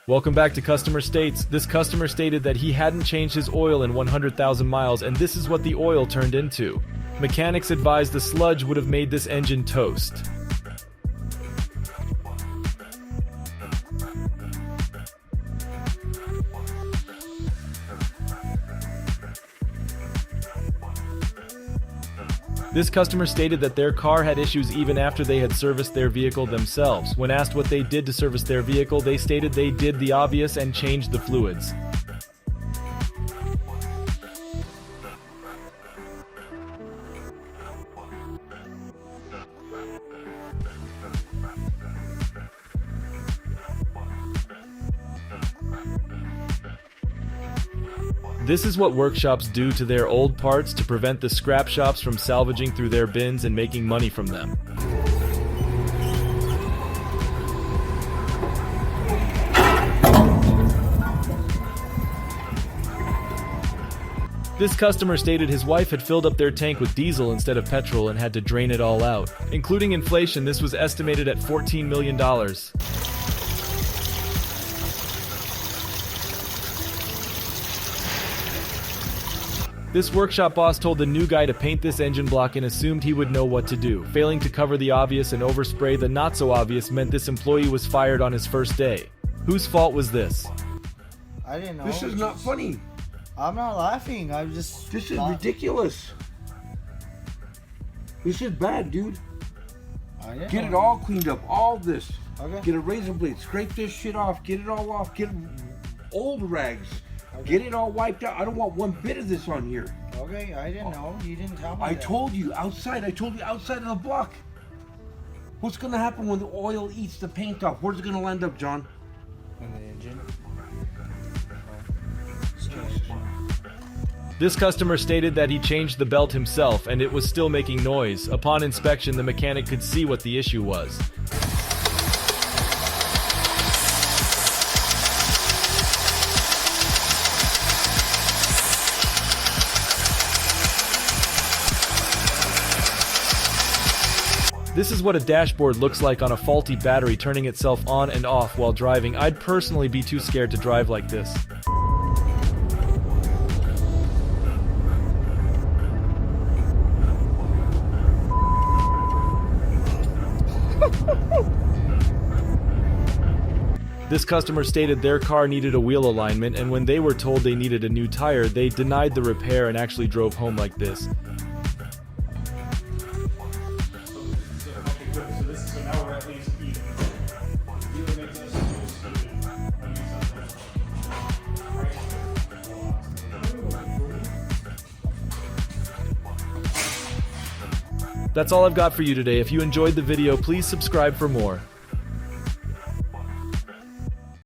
Welcome back to Customer States. This customer stated that he hadn't changed his oil in 100,000 miles, and this is what the oil turned into. Mechanics advised the sludge would have made this engine toast. This customer stated that their car had issues even after they had serviced their vehicle themselves. When asked what they did to service their vehicle, they stated they did the obvious and changed the fluids. This is what workshops do to their old parts to prevent the scrap shops from salvaging through their bins and making money from them. This customer stated his wife had filled up their tank with diesel instead of petrol and had to drain it all out. Including inflation, this was estimated at $14 million. This workshop boss told the new guy to paint this engine block and assumed he would know what to do. Failing to cover the obvious and overspray the not so obvious meant this employee was fired on his first day. Whose fault was this? I didn't know. This is not funny. I'm not laughing. I'm just. This is ridiculous. This is bad, dude. Get it all cleaned up. All this. Okay. Get a razor blade. Scrape this shit off. Get it all off. Get old rags. Get it all wiped out. I don't want one bit of this on here. Okay, I didn't know. You didn't tell me. I told you outside. I told you outside of the block. What's gonna happen when the oil eats the paint off? Where's it gonna end up, John? In the engine. This customer stated that he changed the belt himself and it was still making noise. Upon inspection, the mechanic could see what the issue was. This is what a dashboard looks like on a faulty battery turning itself on and off while driving. I'd personally be too scared to drive like this. This customer stated their car needed a wheel alignment, and when they were told they needed a new tire, they denied the repair and actually drove home like this. That's all I've got for you today. If you enjoyed the video, please subscribe for more.